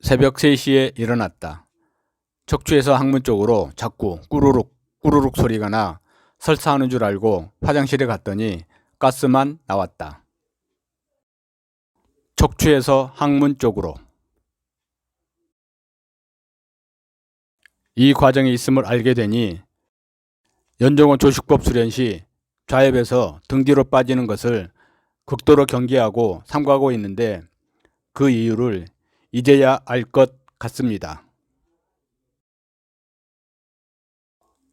새벽 3시에 일어났다. 척추에서 항문 쪽으로 자꾸 꾸르륵 꾸르륵 소리가 나 설사하는 줄 알고 화장실에 갔더니 가스만 나왔다. 척추에서 항문 쪽으로. 이 과정이 있음을 알게 되니 연정원 조식법 수련 시 좌엽에서 등 뒤로 빠지는 것을 극도로 경계하고 삼가하고 있는데 그 이유를 이제야 알 것 같습니다.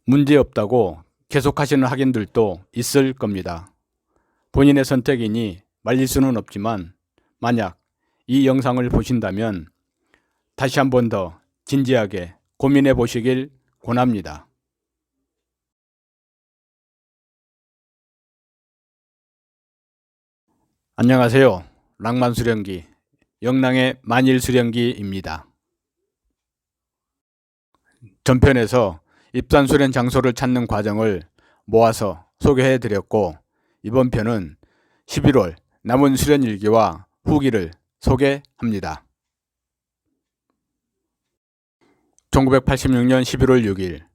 문제없다고 계속하시는 학인들도 있을 겁니다. 본인의 선택이니 말릴 수는 없지만 만약 이 영상을 보신다면 다시 한 번 더 진지하게 고민해 보시길 권합니다. 안녕하세요. 낭만수련기 영랑의 만일수련기입니다. 전편에서 입산수련 장소를 찾는 과정을 모아서 소개해 드렸고 이번 편은 11월 남은 수련일기와 후기를 소개합니다. 1986년 11월 6일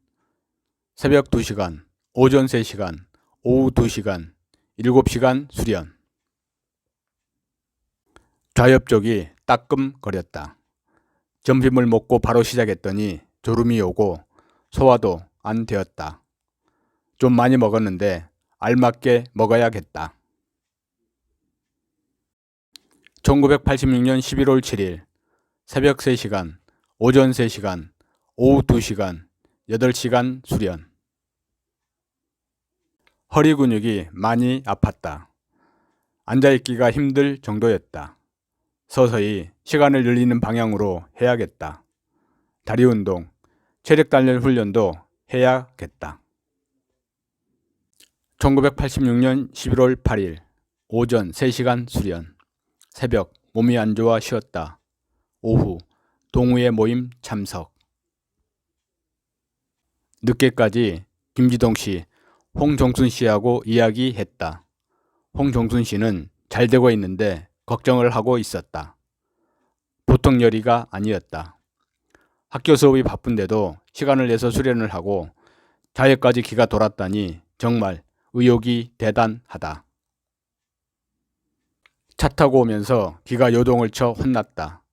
새벽 2시간, 오전 3시간, 오후 2시간, 7시간 수련. 좌엽 쪽이 따끔거렸다. 점심을 먹고 바로 시작했더니 졸음이 오고 소화도 안 되었다. 좀 많이 먹었는데 알맞게 먹어야겠다. 1986년 11월 7일 새벽 3시간, 오전 3시간, 오후 2시간, 8시간 수련. 허리 근육이 많이 아팠다. 앉아있기가 힘들 정도였다. 서서히 시간을 늘리는 방향으로 해야겠다. 다리 운동, 체력 단련 훈련도 해야겠다. 1986년 11월 8일 오전 3시간 수련. 새벽 몸이 안 좋아 쉬었다. 오후 동호회 모임 참석. 늦게까지 김지동 씨, 홍종순 씨하고 이야기했다. 홍종순 씨는 잘 되고 있는데 걱정을 하고 있었다. 보통 열의가 아니었다. 학교 수업이 바쁜데도 시간을 내서 수련을 하고 자해까지 기가 돌았다니 정말 의욕이 대단하다. 차 타고 오면서 기가 요동을 쳐 혼났다.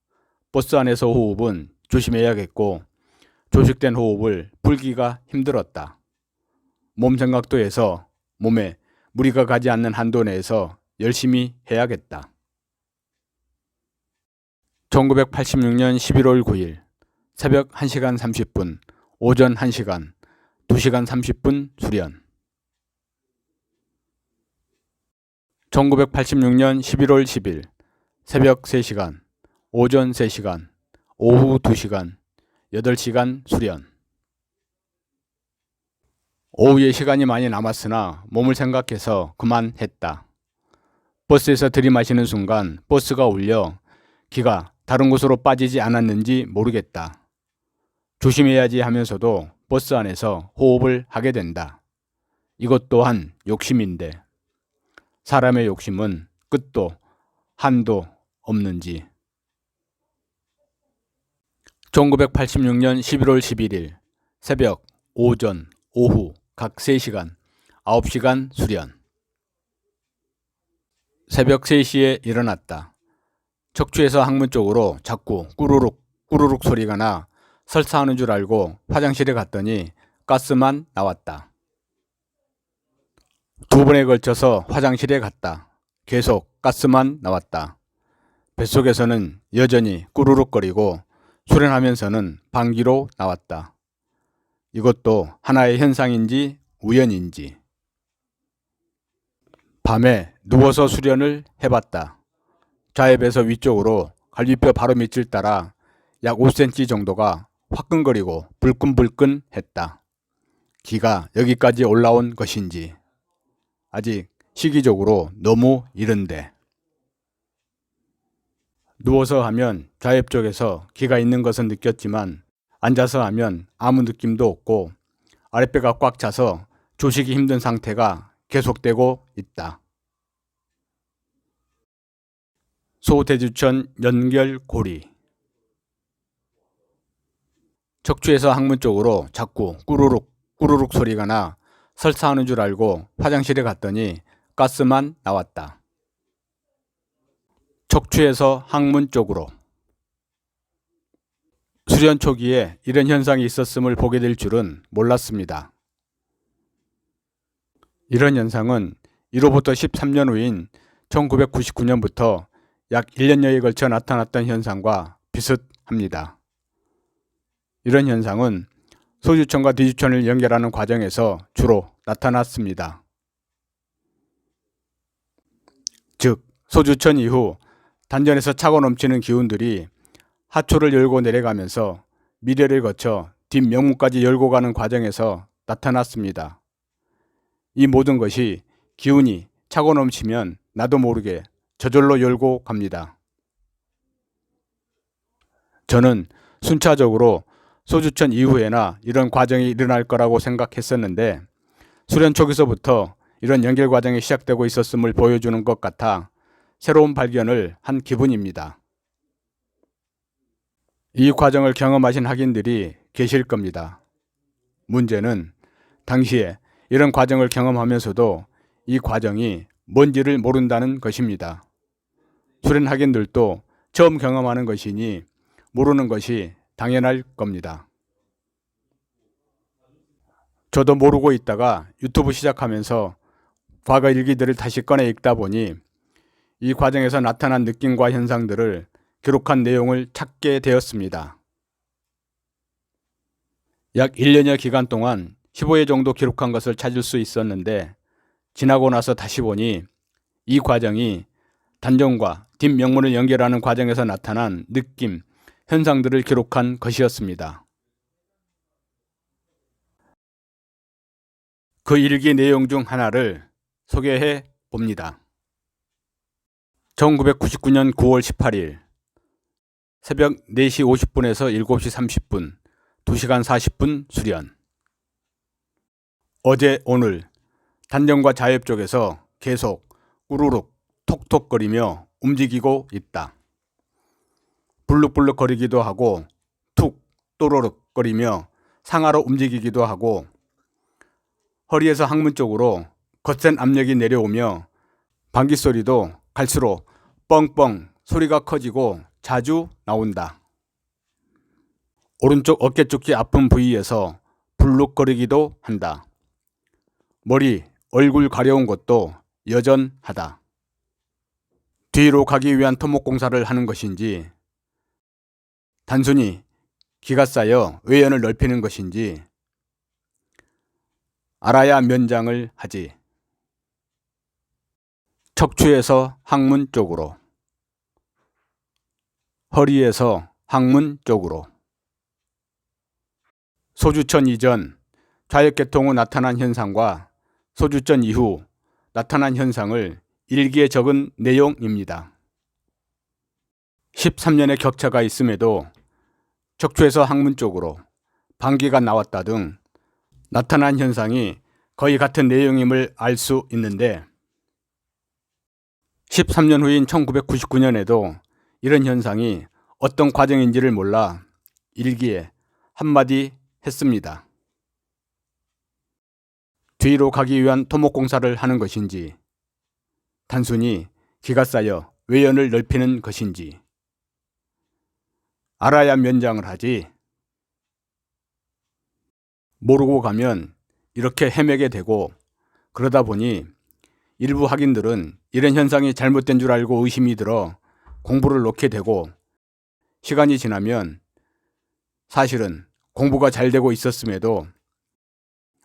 버스 안에서 호흡은 조심해야겠고 조식된 호흡을 풀기가 힘들었다. 몸 생각도 해서 몸에 무리가 가지 않는 한도 내에서 열심히 해야겠다. 1986년 11월 9일 새벽 1시간 30분, 오전 1시간, 2시간 30분 수련. 1986년 11월 10일 새벽 3시간, 오전 3시간, 오후 2시간, 8시간 수련. 오후에 시간이 많이 남았으나 몸을 생각해서 그만했다. 버스에서 들이마시는 순간 버스가 울려 기가 다른 곳으로 빠지지 않았는지 모르겠다. 조심해야지 하면서도 버스 안에서 호흡을 하게 된다. 이것 또한 욕심인데 사람의 욕심은 끝도 한도 없는지. 1986년 11월 11일 새벽, 오전, 오후 각 3시간, 9시간 수련. 새벽 3시에 일어났다. 척추에서 항문 쪽으로 자꾸 꾸르륵 꾸르륵 소리가 나 설사하는 줄 알고 화장실에 갔더니 가스만 나왔다. 2번에 걸쳐서 화장실에 갔다. 계속 가스만 나왔다. 뱃속에서는 여전히 꾸르륵거리고 수련하면서는 방귀로 나왔다. 이것도 하나의 현상인지 우연인지. 밤에 누워서 수련을 해봤다. 좌엽에서 위쪽으로 갈비뼈 바로 밑을 따라 약 5cm 정도가 화끈거리고 불끈불끈 했다. 기가 여기까지 올라온 것인지. 아직 시기적으로 너무 이른데. 누워서 하면 좌엽 쪽에서 기가 있는 것은 느꼈지만 앉아서 하면 아무 느낌도 없고 아랫배가 꽉 차서 조식이 힘든 상태가 계속되고 있다. 소대주천 연결고리. 척추에서 항문 쪽으로 자꾸 꾸르륵 꾸르륵 소리가 나 설사하는 줄 알고 화장실에 갔더니 가스만 나왔다. 척추에서 항문 쪽으로. 수련 초기에 이런 현상이 있었음을 보게 될 줄은 몰랐습니다. 이런 현상은 이로부터 13년 후인 1999년부터 약 1년여에 걸쳐 나타났던 현상과 비슷합니다. 이런 현상은 소주천과 뒤주천을 연결하는 과정에서 주로 나타났습니다. 즉, 소주천 이후 단전에서 차고 넘치는 기운들이 하초를 열고 내려가면서 미래를 거쳐 뒷명문까지 열고 가는 과정에서 나타났습니다. 이 모든 것이 기운이 차고 넘치면 나도 모르게 저절로 열고 갑니다. 저는 순차적으로 소주천 이후에나 이런 과정이 일어날 거라고 생각했었는데 수련 초기서부터 이런 연결 과정이 시작되고 있었음을 보여주는 것 같아 새로운 발견을 한 기분입니다. 이 과정을 경험하신 학인들이 계실 겁니다. 문제는 당시에 이런 과정을 경험하면서도 이 과정이 뭔지를 모른다는 것입니다. 수련 학인들도 처음 경험하는 것이니 모르는 것이 당연할 겁니다. 저도 모르고 있다가 유튜브 시작하면서 과거 일기들을 다시 꺼내 읽다 보니 이 과정에서 나타난 느낌과 현상들을 기록한 내용을 찾게 되었습니다. 약 1년여 기간 동안 15회 정도 기록한 것을 찾을 수 있었는데 지나고 나서 다시 보니 이 과정이 단전과 뒷명문을 연결하는 과정에서 나타난 느낌, 현상들을 기록한 것이었습니다. 그 일기 내용 중 하나를 소개해 봅니다. 1999년 9월 18일 새벽 4시 50분에서 7시 30분 2시간 40분 수련. 어제 오늘 단전과 자엽 쪽에서 계속 꾸르륵 톡톡거리며 움직이고 있다. 불룩불룩 거리기도 하고 툭 또르륵 거리며 상하로 움직이기도 하고 허리에서 항문 쪽으로 거센 압력이 내려오며 방귀 소리도 갈수록 뻥뻥 소리가 커지고 자주 나온다. 오른쪽 어깨 쪽이 아픈 부위에서 불룩거리기도 한다. 머리, 얼굴 가려운 것도 여전하다. 뒤로 가기 위한 토목공사를 하는 것인지 단순히 기가 쌓여 외연을 넓히는 것인지 알아야 면장을 하지. 척추에서 항문 쪽으로, 허리에서 항문 쪽으로. 소주천 이전 좌역계통 후 나타난 현상과 소주천 이후 나타난 현상을 일기에 적은 내용입니다. 13년의 격차가 있음에도 척추에서 항문 쪽으로 방귀가 나왔다 등 나타난 현상이 거의 같은 내용임을 알 수 있는데 13년 후인 1999년에도 이런 현상이 어떤 과정인지를 몰라 일기에 한마디 했습니다. 뒤로 가기 위한 토목공사를 하는 것인지 단순히 기가 쌓여 외연을 넓히는 것인지 알아야 면장을 하지. 모르고 가면 이렇게 헤매게 되고 그러다 보니 일부 학인들은 이런 현상이 잘못된 줄 알고 의심이 들어 공부를 놓게 되고 시간이 지나면 사실은 공부가 잘 되고 있었음에도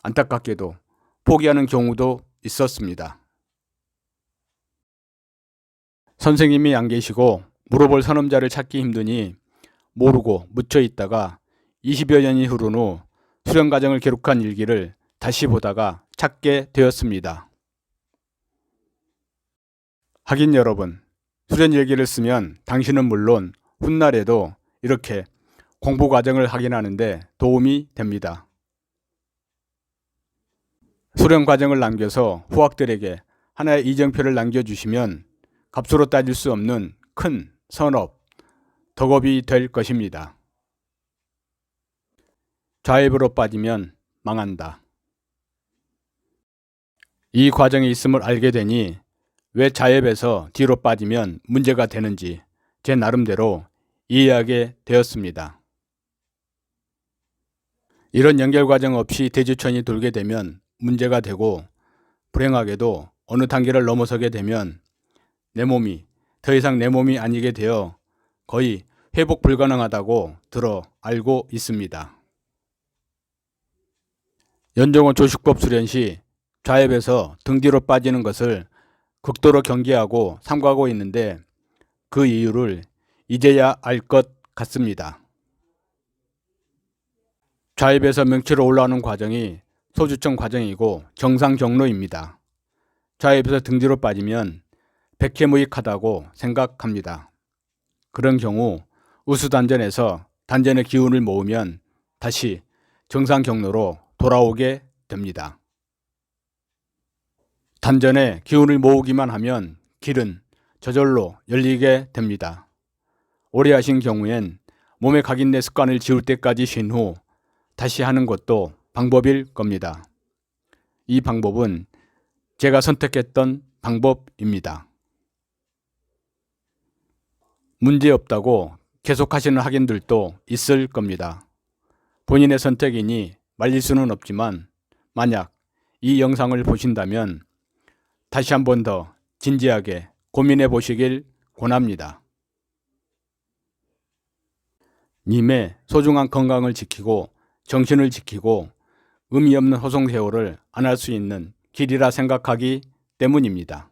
안타깝게도 포기하는 경우도 있었습니다. 선생님이 안 계시고 물어볼 선험자를 찾기 힘드니 모르고 묻혀 있다가 20여 년이 흐른 후 수련 과정을 기록한 일기를 다시 보다가 찾게 되었습니다. 학인 여러분, 수련 일기를 쓰면 당신은 물론 훗날에도 이렇게 공부 과정을 확인하는데 도움이 됩니다. 수련 과정을 남겨서 후학들에게 하나의 이정표를 남겨주시면 값으로 따질 수 없는 큰 선업, 덕업이 될 것입니다. 좌회부로 빠지면 망한다. 이 과정이 있음을 알게 되니 왜 좌회에서 뒤로 빠지면 문제가 되는지 제 나름대로 이해하게 되었습니다. 이런 연결 과정 없이 대지천이 돌게 되면 문제가 되고, 불행하게도 어느 단계를 넘어서게 되면 내 몸이 더 이상 내 몸이 아니게 되어 거의 회복 불가능하다고 들어 알고 있습니다. 연정원 조식법 수련 시 좌회에서 등 뒤로 빠지는 것을 극도로 경계하고 삼가하고 있는데 그 이유를 이제야 알 것 같습니다. 좌회에서 명치로 올라오는 과정이 소주청 과정이고 정상 경로입니다. 좌회에서 등 뒤로 빠지면 백해무익하다고 생각합니다. 그런 경우 우수단전에서 단전의 기운을 모으면 다시 정상 경로로 돌아오게 됩니다. 단전에 기운을 모으기만 하면 길은 저절로 열리게 됩니다. 오래 하신 경우엔 몸에 각인된 습관을 지울 때까지 쉰 후 다시 하는 것도 방법일 겁니다. 이 방법은 제가 선택했던 방법입니다. 문제없다고 계속하시는 학인들도 있을 겁니다. 본인의 선택이니 말릴 수는 없지만 만약 이 영상을 보신다면 다시 한 번 더 진지하게 고민해 보시길 권합니다. 님의 소중한 건강을 지키고 정신을 지키고 의미 없는 호송세월을 안 할 수 있는 길이라 생각하기 때문입니다.